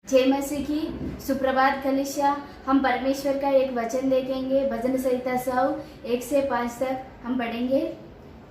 जय मसीह की सुप्रभात कलिसिया। हम परमेश्वर का एक वचन देखेंगे। भजन संहिता 100 1 से 5 तक हम पढ़ेंगे।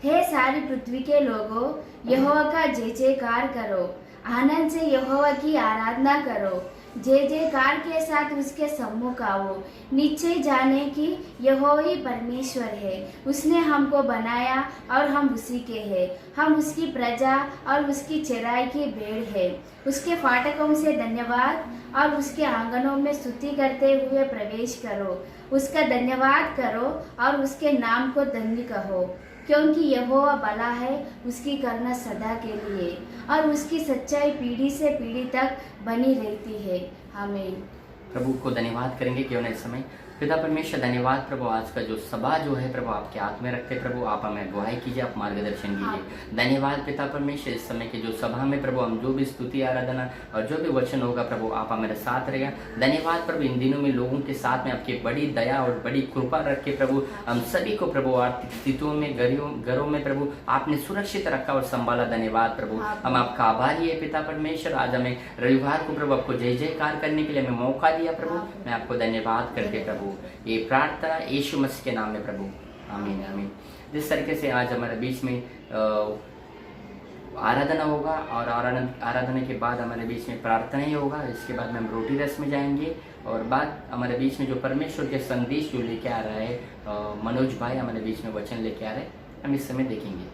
हे सारी पृथ्वी के लोगों, यहोवा का जय जयकार करो, आनंद से यहोवा की आराधना करो, जय जयकार के साथ उसके सम्मुख आओ। नीचे जाने की यहोवा ही परमेश्वर है। उसने हमको बनाया और हम उसी के हैं। हम उसकी प्रजा और उसकी चराई की भेड़ है। उसके फाटकों से धन्यवाद और उसके आंगनों में स्तुति करते हुए प्रवेश करो। उसका धन्यवाद करो और उसके नाम को धन्य कहो, क्योंकि यहोवा भला है, उसकी करुणा सदा के लिए और उसकी सच्चाई पीढ़ी से पीढ़ी तक बनी रहती है। आमीन। प्रभु को धन्यवाद करेंगे क्यों नहीं समय। पिता परमेश्वर धन्यवाद प्रभु, आज का जो सभा जो है प्रभु आपके हाथ में रखते प्रभु, आप हमें अगुवाई कीजिए, आप मार्गदर्शन कीजिए। धन्यवाद पिता परमेश्वर, इस समय की जो सभा में प्रभु हम जो भी स्तुति आराधना और जो भी वचन होगा प्रभु आप हमारे साथ रहेगा। धन्यवाद प्रभु, इन दिनों में लोगों के साथ में आपकी बड़ी दया और बड़ी कृपा रख के प्रभु हम सभी को प्रभु आर्थिक स्थितियों में घरों में प्रभु आपने सुरक्षित रखा और संभाला। धन्यवाद प्रभु, हम आपका आभारी है पिता परमेश्वर। आज हमें रविवार को प्रभु आपको जय जयकार करने के लिए हमें मौका दिया प्रभु, मैं आपको धन्यवाद करके प्रभु ये प्रार्थना यीशु मसीह के नाम में प्रभु, आमीन आमीन। जिस तरीके से आज हमारे बीच में आराधना होगा और आराधना के बाद हमारे बीच में प्रार्थना ही होगा। इसके बाद में हम रोटी रस में जाएंगे और बाद हमारे बीच में जो परमेश्वर के संदेश जो लेके आ रहा है मनोज भाई हमारे बीच में वचन लेके आ रहे हैं, हम इस समय देखेंगे।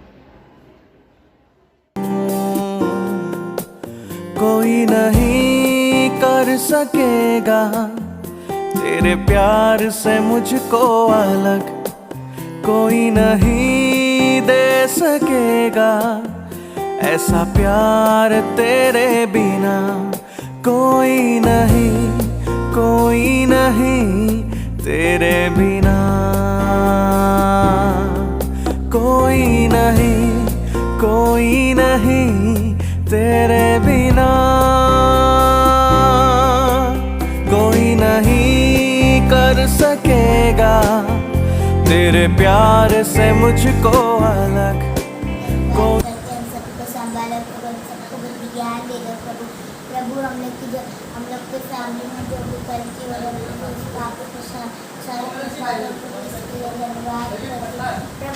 कोई नहीं कर सकेगा तेरे प्यार से मुझको अलग, कोई नहीं दे सकेगा ऐसा प्यार तेरे बिना। कोई नहीं तेरे बिना, कोई नहीं तेरे बिना, कोई नहीं कर सकेगा तेरे प्यार से मुझको अलग। सबको संभालो प्रभु, सबको बुद्धि ज्ञान दे दो प्रभु। प्रभु हम लोग के फैमिली में जो भी परिचय वाला धन्यवाद प्रभु,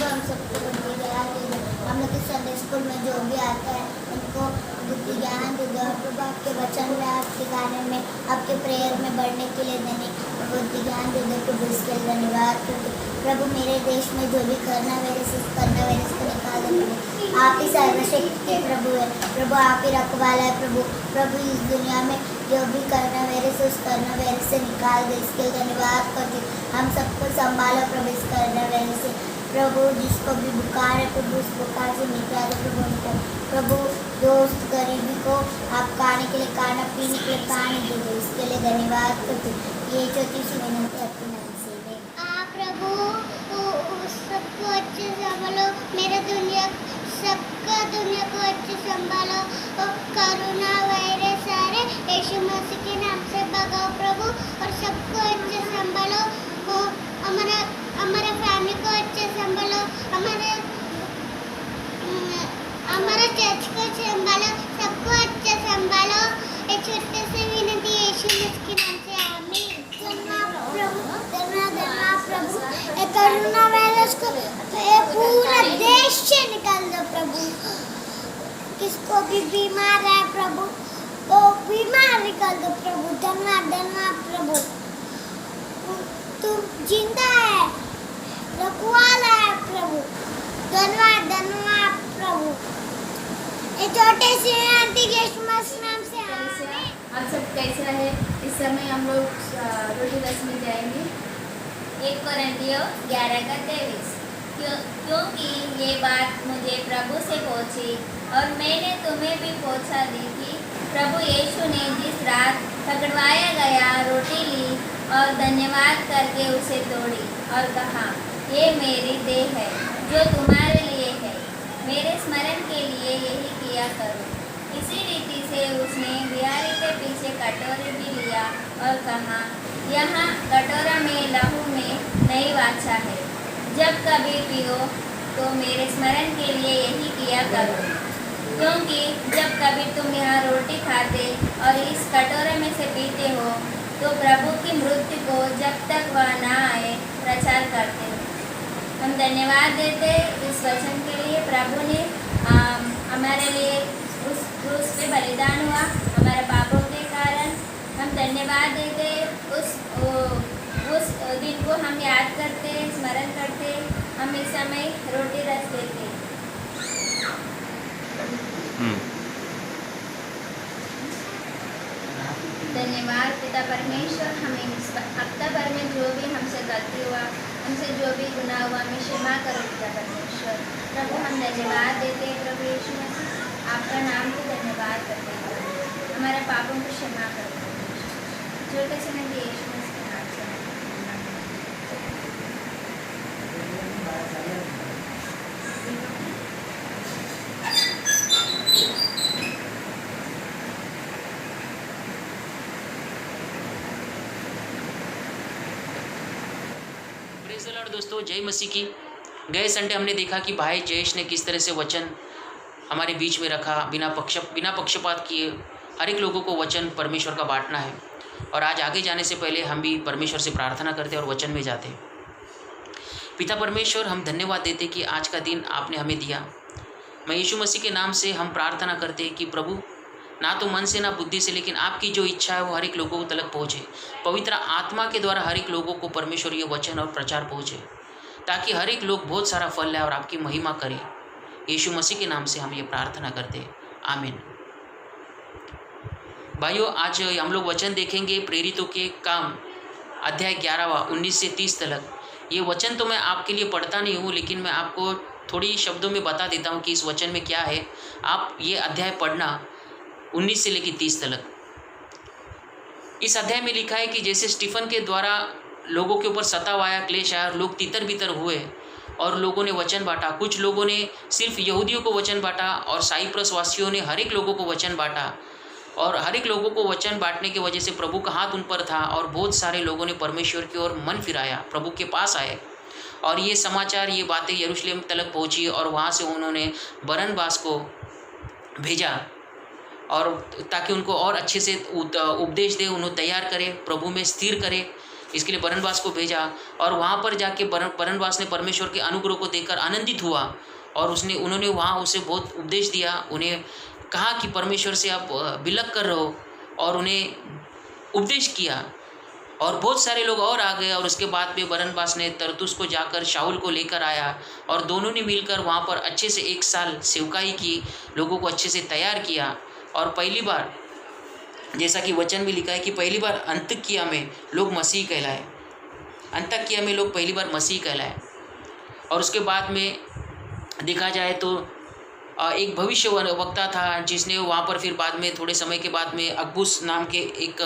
हम सबको बुद्धि ज्ञान दे दो। हम लोग के संडे स्कूल में जो भी आता है उनको बुद्धि ज्ञान दे दो प्रभु। आपके वचन में, आपके गाने में, आपके प्रेयर में बढ़ने के लिए बुद्धि ज्ञान दे दो प्रभु, इसके लिए धन्यवाद प्रभु। मेरे देश में जो भी करना वायरस को निकाल दो प्रभु। आप ही सर्वशक्ति के प्रभु है प्रभु, आप ही रखवाला है प्रभु। प्रभु इस दुनिया में जो भी करना वायरस उस करना वायरस से निकाल दे, इसके लिए धन्यवाद करते। हम सबको संभालो प्रभु इस करना वायरस से प्रभु। जिसको भी बुखार है प्रभु उस बुखार से निकाल दो प्रभु उनको प्रभु। दोस्त गरीबी को आप खाने के लिए खाना, पीने के लिए पानी दे दो, इसके लिए धन्यवाद करते। ये छोटी सी विनती अपने नाम से प्रभु। सबको अच्छे से संभालो, मेरा सबका दुनिया को अच्छे संभालो। कोरोना वायरस सारे यीशु मसीह के नाम से भगाओ प्रभु, और सबको अच्छे संभालो। हमारे फैमिली को अच्छे संभालो, हमारा चर्च को संभालो, सबको अच्छे संभालो। एक छोटे से विनती यीशु मसीह के नाम से आमीन। प्रभु कोरोना वायरस को पूरा देश से निकाल दो प्रभु। किसको भी बीमार है प्रभु वो बीमार निकाल दो प्रभु। धन्यवाद प्रभु, तुम जिंदा है, रखवाला है प्रभु। धन्यवाद प्रभु। ये छोटे से यीशु मसीह नाम से आमीन। आप सब कैसा है? इस समय हम लोग रोटी रस में जाएंगे। 1 कोरिन्थियों 11:23। क्योंकि ये बात मुझे प्रभु से पहुंची और मैंने तुम्हें भी पहुंचा दी थी। प्रभु यीशु ने जिस रात पकड़वाया गया रोटी ली और धन्यवाद करके उसे तोड़ी और कहा, ये मेरी देह है जो तुम्हारे लिए है, मेरे स्मरण के लिए यही किया करो। इसी रीति से उसने बिहारी के पीछे कटोरी भी लिया और कहा, यहाँ कटोरा में लहू में नई वाचा है, जब कभी पियो तो मेरे स्मरण के लिए यही किया करो। क्योंकि जब कभी तुम यहाँ रोटी खाते और इस कटोरे में से पीते हो तो प्रभु की मृत्यु को जब तक वह ना आए प्रचार करते हो। हम धन्यवाद देते इस वचन के लिए। प्रभु ने हमारे लिए उस क्रूस पे बलिदान हुआ हमारे पापों के कारण। हम धन्यवाद देते उस दिन को हम याद करते, स्मरण करते। हम इस समय रोटी रस देते। धन्यवाद पिता परमेश्वर, हमें इस हफ्ता भर में जो भी हमसे गलती हुआ, हमसे जो भी गुनाह हुआ, हमें क्षमा करो पिता परमेश्वर। प्रभु हम धन्यवाद देते हैं प्रभु यीशु मसीह, आपका नाम को धन्यवाद करते हैं। हमारे पापों को क्षमा करो जो कैसे मैं यीशु मसीह के नाम से। Praise the Lord. दोस्तों जय मसीह की। गए संडे हमने देखा कि भाई जयेश ने किस तरह से वचन हमारे बीच में रखा, बिना पक्षपात किए हर एक लोगों को वचन परमेश्वर का बांटना है। और आज आगे जाने से पहले हम भी परमेश्वर से प्रार्थना करते और वचन में जाते। पिता परमेश्वर, हम धन्यवाद देते कि आज का दिन आपने हमें दिया। मैं यीशु मसीह के नाम से हम प्रार्थना करते कि प्रभु ना तो मन से ना बुद्धि से, लेकिन आपकी जो इच्छा है वो हर एक लोगों तक पहुँचे। पवित्र आत्मा के द्वारा हर एक लोगों को परमेश्वर ये वचन और प्रचार पहुँचे, ताकि हर एक लोग बहुत सारा फल लाए और आपकी महिमा करे। यीशु मसीह के नाम से हम ये प्रार्थना करते, आमीन। भाइयों, आज हम लोग वचन देखेंगे प्रेरितों के काम अध्याय 11 19 से 30 तक। ये वचन तो मैं आपके लिए पढ़ता नहीं हूँ, लेकिन मैं आपको थोड़ी शब्दों में बता देता हूँ कि इस वचन में क्या है। आप ये अध्याय पढ़ना 19 से लेकर 30 तक। इस अध्याय में लिखा है कि जैसे स्टीफन के द्वारा लोगों के ऊपर सताव आया, क्लेश आया, लोग तितर बितर हुए और लोगों ने वचन बांटा। कुछ लोगों ने सिर्फ यहूदियों को वचन बांटा और साइप्रस वासियों ने हर एक लोगों को वचन बांटा। और हर एक लोगों को वचन बांटने की वजह से प्रभु का हाथ उन पर था और बहुत सारे लोगों ने परमेश्वर की ओर मन फिराया, प्रभु के पास आए। और ये समाचार, ये बातें यरूशलेम तक पहुँची और वहाँ से उन्होंने बरनबास को भेजा और ताकि उनको और अच्छे से उपदेश दे, उन्हें तैयार करे, प्रभु में स्थिर करे। इसके लिए बरनबास को भेजा और वहाँ पर जाके बरनबास ने परमेश्वर के अनुग्रह को देखकर आनंदित हुआ और उन्होंने वहाँ उसे बहुत उपदेश दिया। उन्हें कहा कि परमेश्वर से आप बिलक कर रहे हो और उन्हें उपदेश किया। और बहुत सारे लोग और आ गए और उसके बाद में बरनबास ने तरतुस को जाकर शाऊल को लेकर आया और दोनों ने मिलकर वहाँ पर अच्छे से 1 साल सेवकाई की, लोगों को अच्छे से तैयार किया। और पहली बार, जैसा कि वचन में लिखा है कि पहली बार अंतकिया में लोग मसीह कहलाए, अंतकिया में लोग पहली बार मसीह कहलाए। और उसके बाद में देखा जाए तो एक भविष्य वक्ता था जिसने वहाँ पर फिर बाद में थोड़े समय के बाद में अकबुस नाम के एक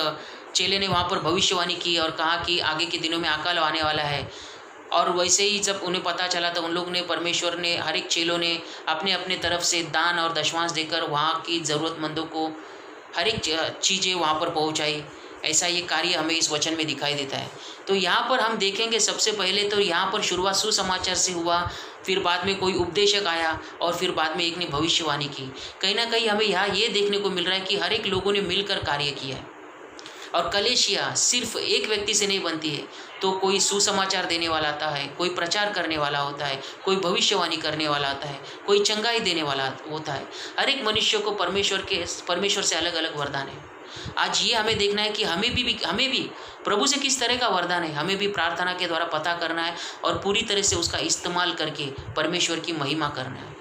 चेले ने वहाँ पर भविष्यवाणी की और कहा कि आगे के दिनों में अकाल आने वाला है। और वैसे ही जब उन्हें पता चला तो उन लोग ने, परमेश्वर ने, हर एक चेलों ने अपने अपने तरफ से दान और दशमांश देकर वहाँ की ज़रूरतमंदों को हर एक चीज़ें वहाँ पर पहुँचाई। ऐसा ये कार्य हमें इस वचन में दिखाई देता है। तो यहाँ पर हम देखेंगे सबसे पहले तो यहाँ पर शुरुआत सुसमाचार से हुआ, फिर बाद में कोई उपदेशक आया और फिर बाद में एक ने भविष्यवाणी की। कहीं ना कहीं हमें यहाँ ये देखने को मिल रहा है कि हर एक लोगों ने मिलकर कार्य किया है। और कलेशिया सिर्फ एक व्यक्ति से नहीं बनती है, तो कोई सुसमाचार देने वाला आता है, कोई प्रचार करने वाला होता है, कोई भविष्यवाणी करने वाला आता है, कोई चंगाई देने वाला होता है। हर एक मनुष्य को परमेश्वर से अलग अलग वरदान है। आज ये हमें देखना है कि हमें भी प्रभु से किस तरह का वरदान है। हमें भी प्रार्थना के द्वारा पता करना है और पूरी तरह से उसका इस्तेमाल करके परमेश्वर की महिमा करना है।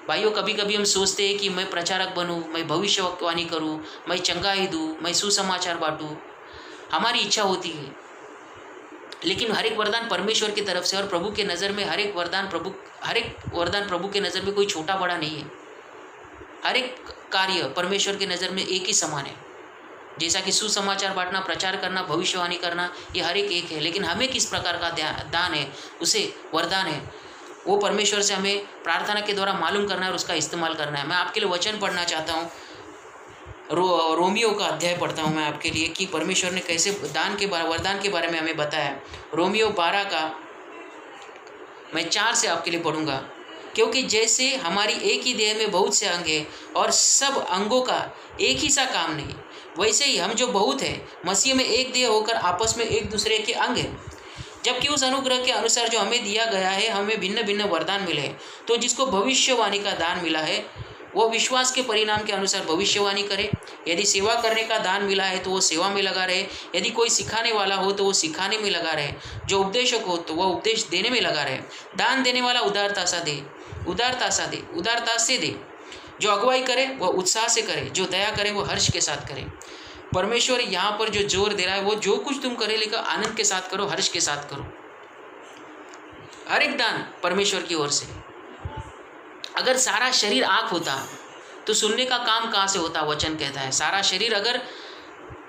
भाइयों, कभी कभी हम सोचते हैं कि मैं प्रचारक बनूं, मैं भविष्यवाणी करूं, मैं चंगाई दूं, मैं सुसमाचार बांटूं। हमारी इच्छा होती है, लेकिन हर एक वरदान परमेश्वर की तरफ से और प्रभु के नज़र में हर एक वरदान प्रभु के नज़र में कोई छोटा बड़ा नहीं है। हर एक कार्य परमेश्वर के नज़र में एक ही समान है। जैसा कि सुसमाचार बांटना, प्रचार करना, भविष्यवाणी करना, ये हर एक है। लेकिन हमें किस प्रकार का दान है, उसे वरदान है, वो परमेश्वर से हमें प्रार्थना के द्वारा मालूम करना है और उसका इस्तेमाल करना है। मैं आपके लिए वचन पढ़ना चाहता हूँ। रोमियो का अध्याय पढ़ता हूँ मैं आपके लिए कि परमेश्वर ने कैसे वरदान के बारे में हमें बताया। रोमियो 12 का मैं 4 से आपके लिए पढ़ूँगा। क्योंकि जैसे हमारी एक ही देह में बहुत से अंग हैं और सब अंगों का एक ही सा काम नहीं, वैसे ही हम जो बहुत है मसीह में एक देह होकर आपस में एक दूसरे के अंग हैं। जबकि उस अनुग्रह के अनुसार जो हमें दिया गया है, हमें भिन्न भिन्न वरदान मिले हैं। तो जिसको भविष्यवाणी का दान मिला है वो विश्वास के परिणाम के अनुसार भविष्यवाणी करे। यदि सेवा करने का दान मिला है तो वो सेवा में लगा रहे। यदि कोई सिखाने वाला हो तो वो सिखाने में लगा रहे। जो उपदेशक हो तो वह उपदेश देने में लगा रहे। दान देने वाला उदारता से दे। जो अगुवाई करे वह उत्साह से करे। जो दया करे वो हर्ष के साथ करे। परमेश्वर यहाँ पर जो जोर दे रहा है वो जो कुछ तुम करे लेकर आनंद के साथ करो, हर्ष के साथ करो। हर एक दान परमेश्वर की ओर से। अगर सारा शरीर आँख होता तो सुनने का काम कहाँ से होता? वचन कहता है सारा शरीर अगर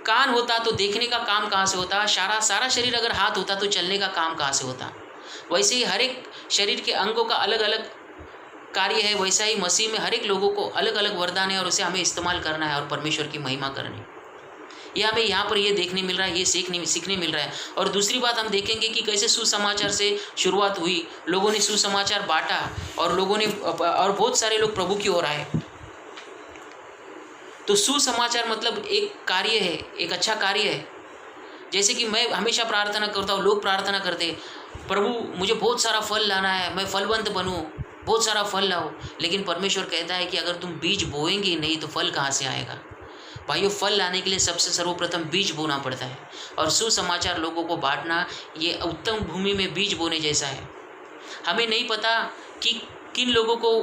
कान होता तो देखने का काम कहाँ से होता? सारा शरीर अगर हाथ होता तो चलने का काम कहाँ से होता? वैसे ही हर एक शरीर के अंगों का अलग अलग कार्य है। वैसा ही मसीह में हर एक लोगों को अलग अलग वरदान है और उसे हमें इस्तेमाल करना है और परमेश्वर की महिमा करनी। ये हमें यहाँ पर ये देखने मिल रहा है, ये सीखने मिल रहा है। और दूसरी बात हम देखेंगे कि कैसे सुसमाचार से शुरुआत हुई, लोगों ने सुसमाचार बांटा और बहुत सारे लोग प्रभु की ओर आए। तो सुसमाचार मतलब एक कार्य है, एक अच्छा कार्य है। जैसे कि मैं हमेशा प्रार्थना करता हूँ, लोग प्रार्थना करते, प्रभु मुझे बहुत सारा फल लाना है, मैं फलवंत बनूँ, बहुत सारा फल लाओ। लेकिन परमेश्वर कहता है कि अगर तुम बीज बोएंगे नहीं तो फल कहाँ से आएगा? भाइयों, फल लाने के लिए सबसे सर्वप्रथम बीज बोना पड़ता है। और सुसमाचार लोगों को बांटना ये उत्तम भूमि में बीज बोने जैसा है। हमें नहीं पता कि किन लोगों को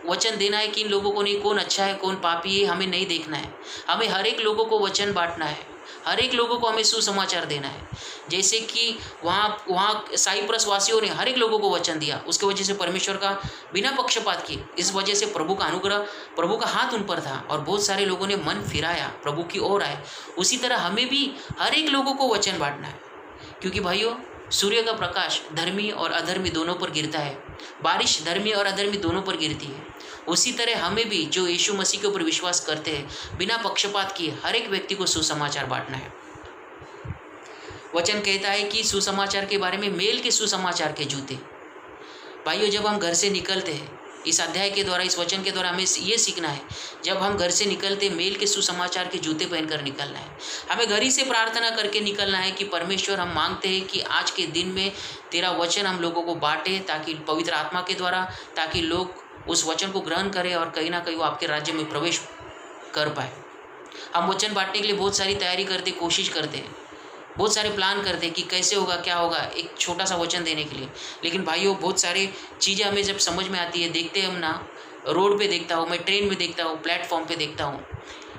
वचन देना है, किन लोगों को नहीं, कौन अच्छा है कौन पापी है, हमें नहीं देखना है। हमें हर एक लोगों को वचन बांटना है, हर एक लोगों को हमें सुसमाचार देना है। जैसे कि वहाँ साइप्रस वासियों ने हर एक लोगों को वचन दिया, उसके वजह से परमेश्वर का बिना पक्षपात किए, इस वजह से प्रभु का अनुग्रह, प्रभु का हाथ उन पर था और बहुत सारे लोगों ने मन फिराया, प्रभु की ओर आए। उसी तरह हमें भी हर एक लोगों को वचन बांटना है। क्योंकि भाइयों, सूर्य का प्रकाश धर्मी और अधर्मी दोनों पर गिरता है, बारिश धर्मी और अधर्मी दोनों पर गिरती है। उसी तरह हमें भी जो यीशु मसीह के ऊपर विश्वास करते हैं, बिना पक्षपात किए हर एक व्यक्ति को सुसमाचार बांटना है। वचन कहता है कि सुसमाचार के बारे में, मेल के सुसमाचार के जूते। भाइयों, जब हम घर से निकलते हैं, इस अध्याय के द्वारा, इस वचन के द्वारा हमें ये सीखना है, जब हम घर से निकलते मेल के सुसमाचार के जूते पहनकर निकलना है। हमें घर ही से प्रार्थना करके निकलना है कि परमेश्वर, हम मांगते हैं कि आज के दिन में तेरा वचन हम लोगों को बांटे, ताकि पवित्र आत्मा के द्वारा, ताकि लोग उस वचन को ग्रहण करें और कहीं ना कहीं वो आपके राज्य में प्रवेश कर पाए। हम वचन बांटने के लिए बहुत सारी तैयारी करते, कोशिश करते हैं, बहुत सारे प्लान करते हैं कि कैसे होगा, क्या होगा एक छोटा सा वचन देने के लिए। लेकिन भाइयों, बहुत सारी चीज़ें हमें जब समझ में आती है, देखते हैं हम ना, रोड पे देखता हूँ मैं, ट्रेन में देखता हूँ, प्लेटफॉर्म पे देखता हूँ।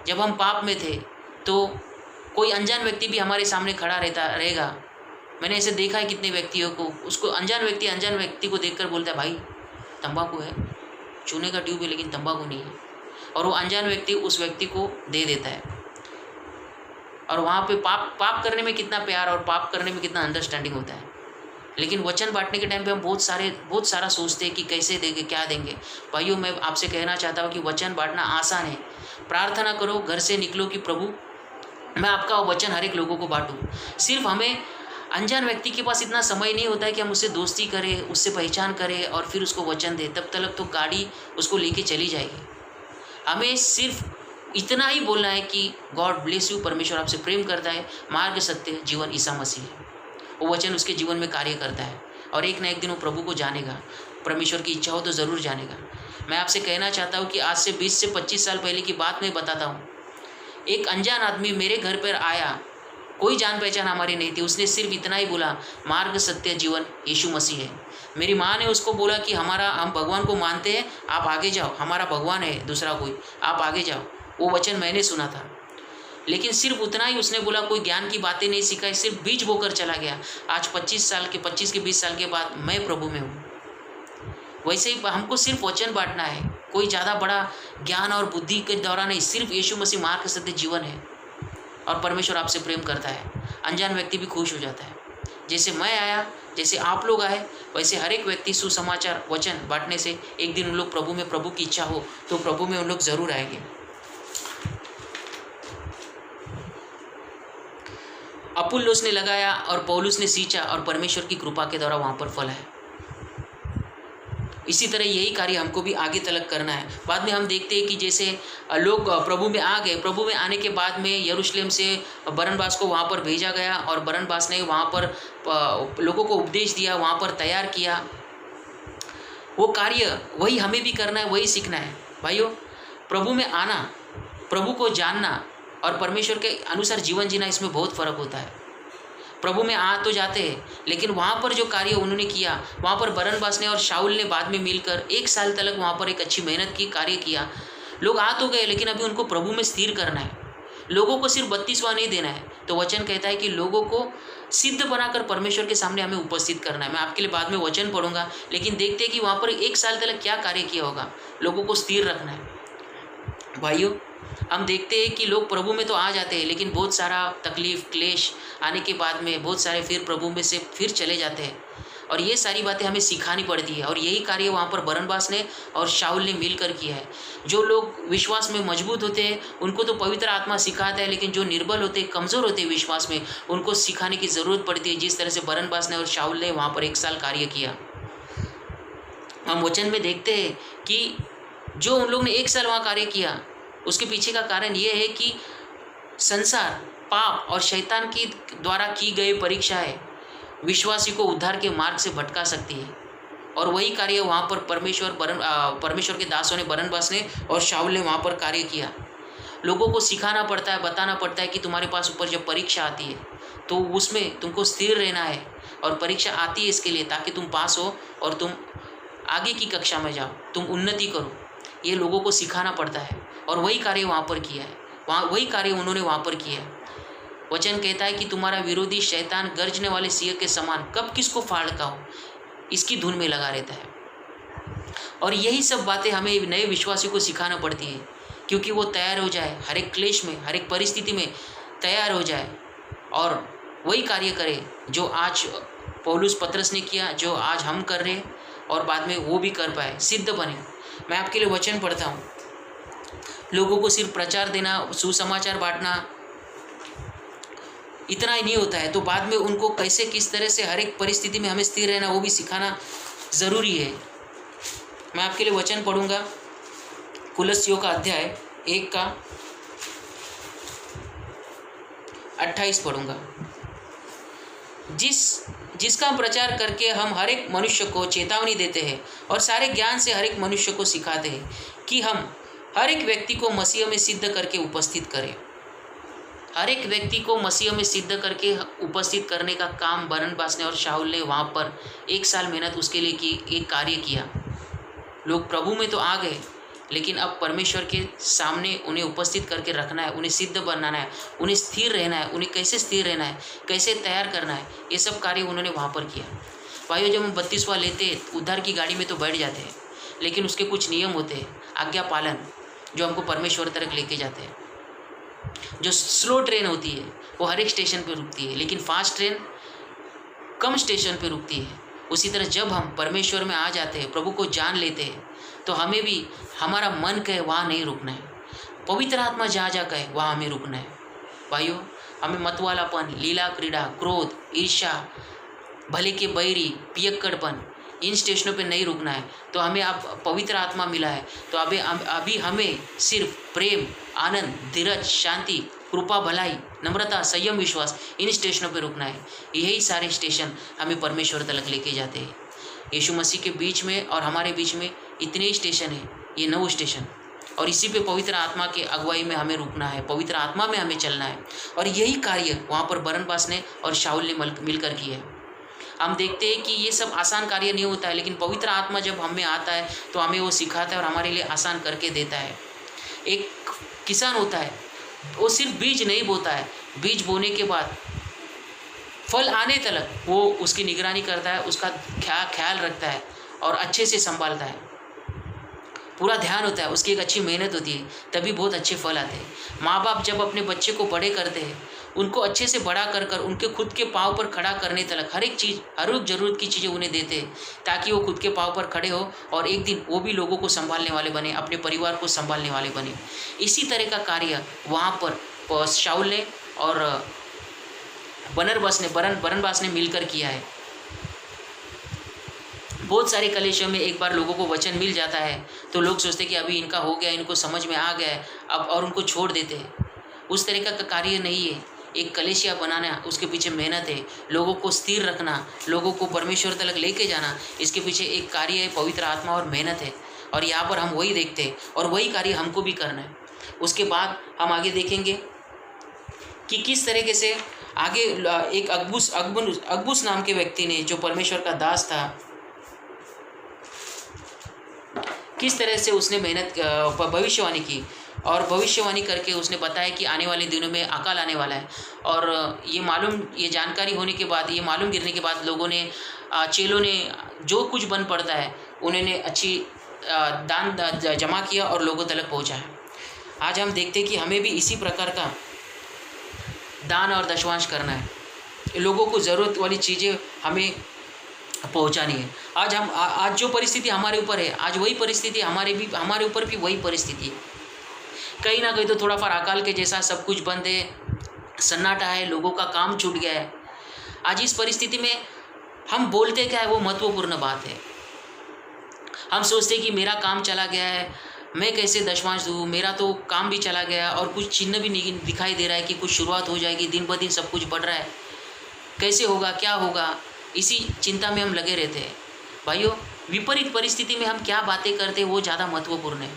जब हम पाप में थे तो कोई अनजान व्यक्ति भी हमारे सामने खड़ा रहेगा। मैंने ऐसे देखा है कितने व्यक्तियों को, उसको अनजान व्यक्ति को देखकर बोलता है, भाई तंबाकू है, चूने का ट्यूब है लेकिन तंबाकू नहीं है। और वो अनजान व्यक्ति उस व्यक्ति को दे देता है। और वहाँ पे पाप करने में कितना प्यार और पाप करने में कितना अंडरस्टैंडिंग होता है। लेकिन वचन बांटने के टाइम पे हम बहुत सारा सोचते हैं कि कैसे देंगे, क्या देंगे। भाइयों, मैं आपसे कहना चाहता हूँ कि वचन बांटना आसान है। प्रार्थना करो, घर से निकलो कि प्रभु मैं आपका वचन हर एक लोगों को बांटूँ। सिर्फ हमें अनजान व्यक्ति के पास इतना समय नहीं होता है कि हम उससे दोस्ती करें, उससे पहचान करें और फिर उसको वचन दें। तब तक तो गाड़ी उसको लेके चली जाएगी। हमें सिर्फ इतना ही बोलना है कि गॉड ब्लेस यू, परमेश्वर आपसे प्रेम करता है, मार्ग सत्य जीवन ईसा मसीह है। वो वचन उसके जीवन में कार्य करता है और एक ना एक दिन वो प्रभु को जानेगा। परमेश्वर की इच्छा हो तो ज़रूर जानेगा। मैं आपसे कहना चाहता हूँ कि आज से 20 से 25 साल पहले की बात मैं बताता हूँ। एक अनजान आदमी मेरे घर पर आया, कोई जान पहचान हमारी नहीं थी। उसने सिर्फ इतना ही बोला, मार्ग सत्य जीवन यीशु मसीह है। मेरी माँ ने उसको बोला कि हम भगवान को मानते हैं, आप आगे जाओ, हमारा भगवान है दूसरा कोई, आप आगे जाओ। वो वचन मैंने सुना था, लेकिन सिर्फ उतना ही उसने बोला, कोई ज्ञान की बातें नहीं सिखाई, सिर्फ बीज बोकर चला गया। आज 25 के 20 साल के बाद मैं प्रभु में हूँ। वैसे ही हमको सिर्फ वचन बांटना है, कोई ज़्यादा बड़ा ज्ञान और बुद्धि के द्वारा नहीं, सिर्फ यीशु मसीह मार्ग सत्य जीवन है और परमेश्वर आपसे प्रेम करता है। अनजान व्यक्ति भी खुश हो जाता है। जैसे मैं आया, जैसे आप लोग आए, वैसे हर एक व्यक्ति सुसमाचार वचन बांटने से एक दिन उन लोग प्रभु में, प्रभु की इच्छा हो तो प्रभु में उन लोग ज़रूर आएंगे। अपुल्लोस ने लगाया और पौलुस ने सींचा और परमेश्वर की कृपा के द्वारा वहाँ पर फल है। इसी तरह यही कार्य हमको भी आगे तलक करना है। बाद में हम देखते हैं कि जैसे लोग प्रभु में आ गए, प्रभु में आने के बाद में यरूशलेम से बरनबास को वहाँ पर भेजा गया और बरनबास ने वहाँ पर लोगों को उपदेश दिया, वहाँ पर तैयार किया। वो कार्य वही हमें भी करना है, वही सीखना है। भाइयों, प्रभु में आना, प्रभु को जानना और परमेश्वर के अनुसार जीवन जीना, इसमें बहुत फ़र्क होता है। प्रभु में आ तो जाते हैं, लेकिन वहाँ पर जो कार्य उन्होंने किया, वहाँ पर बरनबास ने और शाऊल ने बाद में मिलकर 1 साल तक वहाँ पर एक अच्छी मेहनत की, कार्य किया। लोग आ तो गए, लेकिन अभी उनको प्रभु में स्थिर करना है। लोगों को सिर्फ बत्तीसवां नहीं देना है। तो वचन कहता है कि लोगों को सिद्ध बनाकर परमेश्वर के सामने हमें उपस्थित करना है। मैं आपके लिए बाद में वचन पढ़ूंगा, लेकिन देखते हैं कि वहाँ पर 1 साल तक क्या कार्य किया होगा। लोगों को स्थिर रखना है। भाइयों, हम देखते हैं कि लोग प्रभु में तो आ जाते हैं, लेकिन बहुत सारा तकलीफ क्लेश आने के बाद में बहुत सारे फिर प्रभु में से फिर चले जाते हैं, और ये सारी बातें हमें सिखानी पड़ती है। और यही कार्य वहाँ पर बरनबास ने और शाऊल ने मिलकर किया है। जो लोग विश्वास में मजबूत होते हैं उनको तो पवित्र आत्मा सिखाता है, लेकिन जो निर्बल होते हैं, कमज़ोर होते हैं विश्वास में, उनको सिखाने की ज़रूरत पड़ती है। जिस तरह से बरनबास ने और शाऊल ने वहाँ पर 1 साल कार्य किया। हम वचन में देखते हैं कि जो उन लोग ने 1 साल वहाँ कार्य किया, उसके पीछे का कारण ये है कि संसार, पाप और शैतान की द्वारा की गई परीक्षाएं विश्वासी को उद्धार के मार्ग से भटका सकती है। और वही कार्य वहाँ पर परमेश्वर के दासों ने, बरनबास ने और शाऊल ने वहाँ पर कार्य किया। लोगों को सिखाना पड़ता है, बताना पड़ता है कि तुम्हारे पास ऊपर जब परीक्षा आती है तो उसमें तुमको स्थिर रहना है, और परीक्षा आती है इसके लिए ताकि तुम पास हो और तुम आगे की कक्षा में जाओ, तुम उन्नति करो। ये लोगों को सिखाना पड़ता है, और वही कार्य वहाँ पर किया है। वही कार्य उन्होंने वहाँ पर किया है। वचन कहता है कि तुम्हारा विरोधी शैतान गर्जने वाले सिंह के समान कब किसको फाड़ता हो, इसकी धुन में लगा रहता है। और यही सब बातें हमें नए विश्वासियों को सिखाना पड़ती है, क्योंकि वो तैयार हो जाए, हर एक क्लेश में, हर एक परिस्थिति में तैयार हो जाए और वही कार्य करे जो आज पौलुस पतरस ने किया, जो आज हम कर रहे, और बाद में वो भी कर पाए, सिद्ध बने। मैं आपके लिए वचन पढ़ता हूँ। लोगों को सिर्फ प्रचार देना, सुसमाचार बांटना इतना ही नहीं होता है, तो बाद में उनको कैसे, किस तरह से हर एक परिस्थिति में हमें स्थिर रहना, वो भी सिखाना ज़रूरी है। मैं आपके लिए वचन पढ़ूंगा, कुलस्सियों का अध्याय 1 का 28 पढ़ूंगा। जिसका प्रचार करके हम हर एक मनुष्य को चेतावनी देते हैं और सारे ज्ञान से हर एक मनुष्य को सिखाते हैं कि हम हर एक व्यक्ति को मसीह में सिद्ध करके उपस्थित करें। हर एक व्यक्ति को मसीह में सिद्ध करके उपस्थित करने का काम बरनबास ने और शाऊल ने वहाँ पर 1 साल मेहनत उसके लिए की, एक कार्य किया। लोग प्रभु में तो आ गए, लेकिन अब परमेश्वर के सामने उन्हें उपस्थित करके रखना है, उन्हें सिद्ध बनाना है, उन्हें स्थिर रहना है, उन्हें कैसे स्थिर रहना है, कैसे तैयार करना है, ये सब कार्य उन्होंने वहाँ पर किया। भाइयों, जब हम 32वां लेते उद्धार की गाड़ी में तो बैठ जाते हैं, लेकिन उसके कुछ नियम होते हैं, आज्ञा पालन, जो हमको परमेश्वर तक लेके जाते हैं। जो स्लो ट्रेन होती है वो हर एक स्टेशन पे रुकती है, लेकिन फास्ट ट्रेन कम स्टेशन पे रुकती है। उसी तरह जब हम परमेश्वर में आ जाते हैं, प्रभु को जान लेते हैं, तो हमें भी हमारा मन कहे वहाँ नहीं रुकना है, पवित्र आत्मा जहाँ जा कहे वहाँ हमें रुकना है। भाइयों, हमें मतवालापन, लीला क्रीड़ा, क्रोध, ईर्ष्या, भले के बैरी, पियक्कड़पन, इन स्टेशनों पे नहीं रुकना है। तो हमें अब पवित्र आत्मा मिला है, तो अभी हमें सिर्फ प्रेम, आनंद, धीरज, शांति, कृपा, भलाई, नम्रता, संयम, विश्वास, इन स्टेशनों पे रुकना है। यही सारे स्टेशन हमें परमेश्वर तक लेके जाते हैं। यीशु मसीह के बीच में और हमारे बीच में इतने ही स्टेशन हैं, ये 9 स्टेशन, और इसी पे पवित्र आत्मा के अगुवाई में हमें रुकना है, पवित्र आत्मा में हमें चलना है। और यही कार्य वहाँ पर बरनबास ने और शाऊल ने मिलकर किया है। हम देखते हैं कि ये सब आसान कार्य नहीं होता है, लेकिन पवित्र आत्मा जब हम में आता है तो हमें वो सिखाता है और हमारे लिए आसान करके देता है। एक किसान होता है, वो सिर्फ बीज नहीं बोता है, बीज बोने के बाद फल आने तक वो उसकी निगरानी करता है, उसका ख्याल रखता है और अच्छे से संभालता है, पूरा ध्यान होता है, उसकी एक अच्छी मेहनत होती है, तभी बहुत अच्छे फल आते हैं। माँ बाप जब अपने बच्चे को बड़े करते हैं, उनको अच्छे से बड़ा कर उनके खुद के पाँव पर खड़ा करने तक हर एक चीज़, हर एक ज़रूरत की चीज़ें उन्हें देते हैं, ताकि वो खुद के पाँव पर खड़े हो और एक दिन वो भी लोगों को संभालने वाले बने, अपने परिवार को संभालने वाले बने। इसी तरह का कार्य वहाँ पर शाऊल ने और बरनबास ने मिलकर किया है। बहुत सारे कलीसियों में एक बार लोगों को वचन मिल जाता है तो लोग सोचते कि अभी इनका हो गया, इनको समझ में आ गया है अब, और उनको छोड़ देते हैं। उस तरीका का कार्य नहीं है। एक कलीसिया बनाना, उसके पीछे मेहनत है, लोगों को स्थिर रखना, लोगों को परमेश्वर तक लेके जाना, इसके पीछे एक कार्य है, पवित्र आत्मा और मेहनत है। और यहाँ पर हम वही देखते हैं और वही कार्य हमको भी करना है। उसके बाद हम आगे देखेंगे कि किस तरीके से आगे एक अगबुस नाम के व्यक्ति ने, जो परमेश्वर का दास था, किस तरह से उसने मेहनत भविष्यवाणी की और भविष्यवाणी करके उसने बताया कि आने वाले दिनों में अकाल आने वाला है। और ये जानकारी होने के बाद, ये मालूम गिरने के बाद लोगों ने, चेलों ने जो कुछ बन पड़ता है उन्होंने अच्छी दान जमा किया और लोगों तक पहुँचाया। आज हम देखते हैं कि हमें भी इसी प्रकार का दान और दशवांश करना है। लोगों को ज़रूरत वाली चीज़ें हमें पहुंचानी है। आज जो परिस्थिति हमारे ऊपर है, आज वही परिस्थिति हमारे ऊपर भी वही परिस्थिति है। कहीं ना कहीं तो थोड़ा फार अकाल के जैसा सब कुछ बंद है, सन्नाटा है, लोगों का काम छूट गया है। आज इस परिस्थिति में हम बोलते क्या है, वो महत्वपूर्ण बात है। हम सोचते कि मेरा काम चला गया है, मैं कैसे दशवांश दूँ, मेरा तो काम भी चला गया और कुछ चिन्ह भी नहीं दिखाई दे रहा है कि कुछ शुरुआत हो जाएगी, दिन ब दिन सब कुछ बढ़ रहा है, कैसे होगा, क्या होगा, इसी चिंता में हम लगे रहते हैं। भाइयों, विपरीत परिस्थिति में हम क्या बातें करते हैं वो ज़्यादा महत्वपूर्ण है।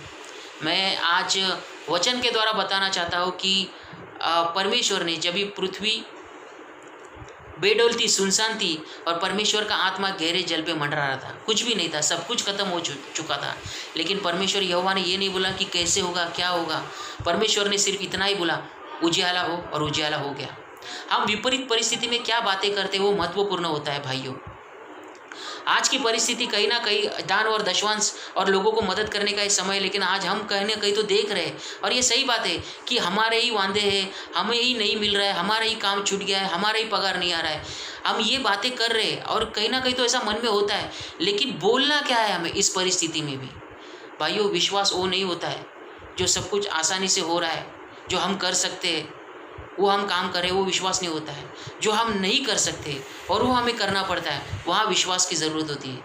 मैं आज वचन के द्वारा बताना चाहता हूँ कि परमेश्वर ने, जब भी पृथ्वी बेडौल थी, सुनसान थी और परमेश्वर का आत्मा गहरे जल पे मंडरा रहा था, कुछ भी नहीं था, सब कुछ खत्म हो चुका था, लेकिन परमेश्वर यहोवा ने ये नहीं बोला कि कैसे होगा, क्या होगा। परमेश्वर ने सिर्फ इतना ही बोला, उजियाला हो, और उजियाला हो गया। हम विपरीत परिस्थिति में क्या बातें करते हैं वो महत्वपूर्ण होता है। भाइयों, आज की परिस्थिति कहीं ना कहीं दान और दशवांश और लोगों को मदद करने का ही समय है, लेकिन आज हम कहीं ना कहीं तो देख रहे हैं, और ये सही बात है कि हमारे ही वांदे हैं, हमें ही नहीं मिल रहा है, हमारा ही काम छूट गया है, हमारा ही पगार नहीं आ रहा है, हम ये बातें कर रहे हैं और कहीं ना कहीं तो ऐसा मन में होता है, लेकिन बोलना क्या है हमें इस परिस्थिति में भी। भाइयों, विश्वास वो नहीं होता है जो सब कुछ आसानी से हो रहा है, जो हम कर सकते हैं वो हम काम करें, वो विश्वास नहीं होता है। जो हम नहीं कर सकते और वो हमें करना पड़ता है, वहाँ विश्वास की ज़रूरत होती है।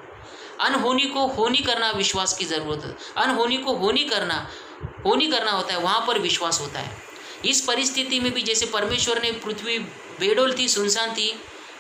अनहोनी को होनी करना विश्वास की ज़रूरत है, अनहोनी को होनी करना होता है, वहाँ पर विश्वास होता है। इस परिस्थिति में भी जैसे परमेश्वर ने, पृथ्वी बेडौल थी, सुनसान थी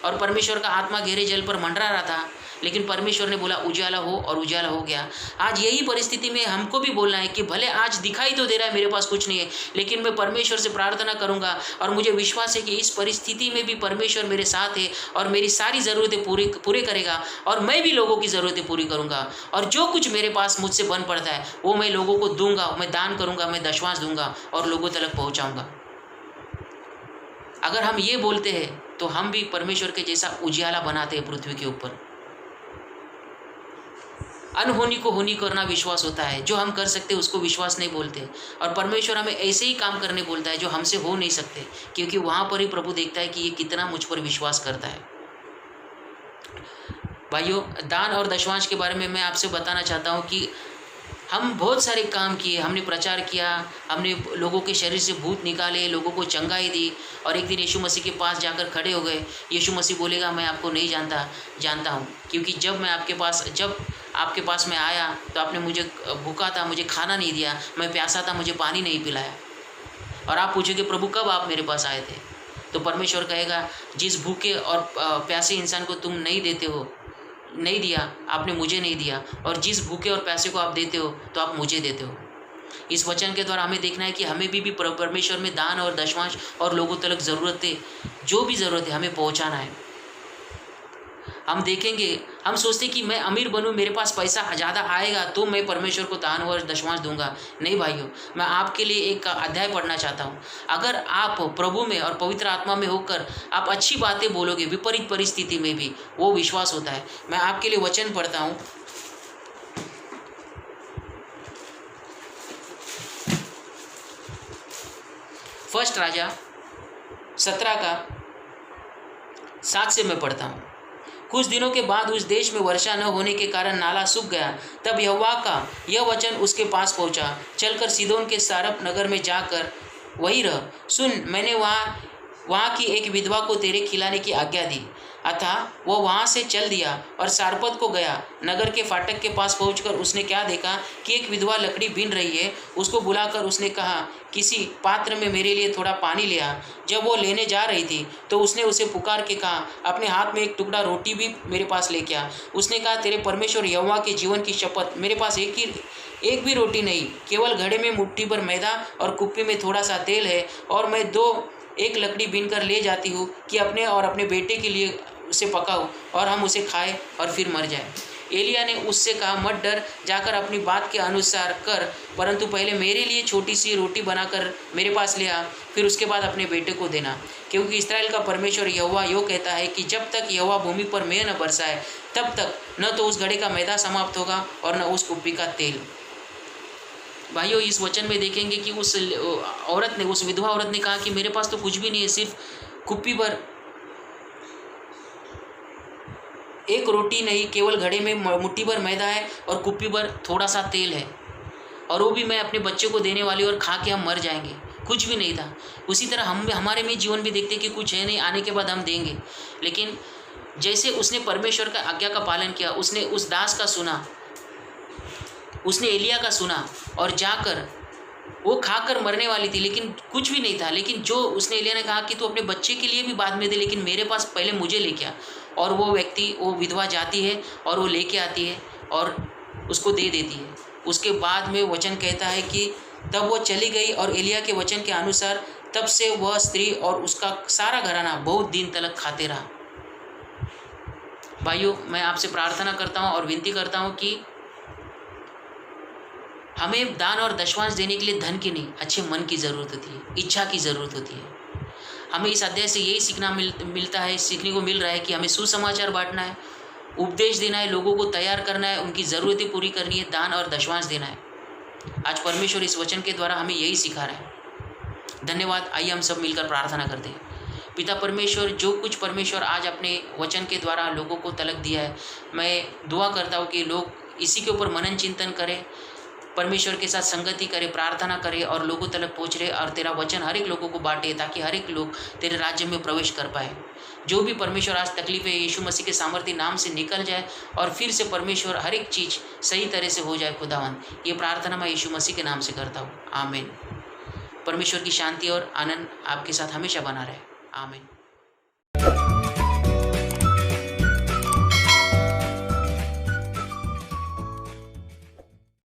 और परमेश्वर का आत्मा गहरे जल पर मंडरा रहा था, लेकिन परमेश्वर ने बोला उजाला हो, और उजाला हो गया। आज यही परिस्थिति में हमको भी बोलना है कि भले आज दिखाई तो दे रहा है मेरे पास कुछ नहीं है, लेकिन मैं परमेश्वर से प्रार्थना करूंगा और मुझे विश्वास है कि इस परिस्थिति में भी परमेश्वर मेरे साथ है और मेरी सारी ज़रूरतें पूरे करेगा, और मैं भी लोगों की ज़रूरतें पूरी करूँगा, और जो कुछ मेरे पास मुझसे बन पड़ता है वो मैं लोगों को दूंगा, मैं दान करूँगा, मैं दशवांश दूंगा और लोगों तक पहुँचाऊँगा। अगर हम ये बोलते हैं तो हम भी परमेश्वर के जैसा उजियाला बनाते हैं पृथ्वी के ऊपर। अनहोनी को होनी करना विश्वास होता है, जो हम कर सकते उसको विश्वास नहीं बोलते, और परमेश्वर हमें ऐसे ही काम करने बोलता है जो हमसे हो नहीं सकते, क्योंकि वहाँ पर ही प्रभु देखता है कि ये कितना मुझ पर विश्वास करता है। भाइयों, दान और दशवांश के बारे में मैं आपसे बताना चाहता हूँ कि हम बहुत सारे काम किए, हमने प्रचार किया, हमने लोगों के शरीर से भूत निकाले, लोगों को चंगाई दी, और एक दिन यीशु मसीह के पास जाकर खड़े हो गए। यीशु मसीह बोलेगा मैं आपको नहीं जानता हूँ, क्योंकि जब आपके पास मैं आया तो आपने मुझे भूखा था, मुझे खाना नहीं दिया, मैं प्यासा था, मुझे पानी नहीं पिलाया। और आप पूछोगे प्रभु कब आप मेरे पास आए थे, तो परमेश्वर कहेगा जिस भूखे और प्यासे इंसान को तुम नहीं दिया, आपने मुझे नहीं दिया, और जिस भूखे और प्यासे को आप देते हो तो आप मुझे देते हो। इस वचन के द्वारा हमें देखना है कि हमें भी परमेश्वर में दान और दशवांश और लोगों तक ज़रूरतें, जो भी ज़रूरत है हमें पहुंचाना है। हम देखेंगे, हम सोचते कि मैं अमीर बनूं, मेरे पास पैसा ज़्यादा आएगा तो मैं परमेश्वर को दान और दशवांश दूंगा। नहीं भाइयों, मैं आपके लिए एक अध्याय पढ़ना चाहता हूँ। अगर आप प्रभु में और पवित्र आत्मा में होकर आप अच्छी बातें बोलोगे विपरीत परिस्थिति में भी, वो विश्वास होता है। मैं आपके लिए वचन पढ़ता हूँ। फर्स्ट राजा 17:7 से मैं पढ़ता हूँ। कुछ दिनों के बाद उस देश में वर्षा न होने के कारण नाला सूख गया। तब यहोवा का यह वचन उसके पास पहुंचा, चलकर सीदोन के सारप नगर में जाकर वहीं रह। सुन, मैंने वहाँ वहाँ की एक विधवा को तेरे खिलाने की आज्ञा दी। अतः वो वहाँ से चल दिया और सारपत को गया। नगर के फाटक के पास पहुंचकर उसने क्या देखा कि एक विधवा लकड़ी बीन रही है। उसको बुलाकर उसने कहा, किसी पात्र में मेरे लिए थोड़ा पानी ले आ। जब वो लेने जा रही थी तो उसने उसे पुकार के कहा, अपने हाथ में एक टुकड़ा रोटी भी मेरे पास लेके आ। उसने कहा, तेरे परमेश्वर यहोवा के जीवन की शपथ, मेरे पास एक भी रोटी नहीं, केवल घड़े में मुट्ठी भर मैदा और कुप्पी में थोड़ा सा तेल है, और मैं एक लकड़ी बीन कर ले जाती हूँ कि अपने और अपने बेटे के लिए उसे पकाओ और हम उसे खाएं और फिर मर जाए। एलिया ने उससे कहा, मत डर, जाकर अपनी बात के अनुसार कर, परंतु पहले मेरे लिए छोटी सी रोटी बनाकर मेरे पास ले आ, फिर उसके बाद अपने बेटे को देना, क्योंकि इस्राएल का परमेश्वर यहोवा यो कहता है कि जब तक यहोवा भूमि पर मेह न बरसाए तब तक न तो उस घड़े का मैदा समाप्त होगा और न उस कुप्पी का तेल। भाइयों, इस वचन में देखेंगे कि उस विधवा औरत ने कहा कि मेरे पास तो कुछ भी नहीं है, सिर्फ कुप्पी भर एक रोटी नहीं, केवल घड़े में मुट्ठी भर मैदा है और कुप्पी भर थोड़ा सा तेल है, और वो भी मैं अपने बच्चे को देने वाली, और खा के हम मर जाएंगे। कुछ भी नहीं था। उसी तरह हमारे में जीवन भी देखते कि कुछ है नहीं, आने के बाद हम देंगे। लेकिन जैसे उसने परमेश्वर का आज्ञा का पालन किया, उसने उस दास का सुना, उसने एलिया का सुना, और जाकर वो खाकर मरने वाली थी, लेकिन कुछ भी नहीं था। लेकिन जो उसने एलिया ने कहा कि तू अपने बच्चे के लिए भी बाद में दे, लेकिन मेरे पास पहले मुझे लेके आ, और वो विधवा जाती है और वो लेके आती है और उसको दे देती है। उसके बाद में वचन कहता है कि तब वो चली गई, और एलिया के वचन के अनुसार तब से वह स्त्री और उसका सारा घराना बहुत दिन तक खाते रहा। भाइयों, मैं आपसे प्रार्थना करता हूँ और विनती करता हूँ कि हमें दान और दशवांश देने के लिए धन की नहीं, अच्छे मन की ज़रूरत होती है, इच्छा की ज़रूरत होती है। हमें इस अध्याय से यही सीखने को मिल रहा है कि हमें सुसमाचार बांटना है, उपदेश देना है, लोगों को तैयार करना है, उनकी ज़रूरतें पूरी करनी है, दान और दशवांश देना है। आज परमेश्वर इस वचन के द्वारा हमें यही सिखा रहा है। धन्यवाद। आइए हम सब मिलकर प्रार्थना करते हैं। पिता परमेश्वर, जो कुछ परमेश्वर आज अपने वचन के द्वारा लोगों को तलक दिया है, मैं दुआ करता हूँ कि लोग इसी के ऊपर मनन चिंतन करें, परमेश्वर के साथ संगति करे, प्रार्थना करे और लोगों तक पहुँच रहे, और तेरा वचन हर एक लोगों को बांटे, ताकि हर एक लोग तेरे राज्य में प्रवेश कर पाए। जो भी परमेश्वर आज तकलीफें यीशु मसीह के सामर्थ्य नाम से निकल जाए, और फिर से परमेश्वर हर एक चीज़ सही तरह से हो जाए। खुदावन, ये प्रार्थना मैं यीशु मसीह के नाम से करता हूँ। आमीन। परमेश्वर की शांति और आनंद आपके साथ हमेशा बना रहे। आमीन।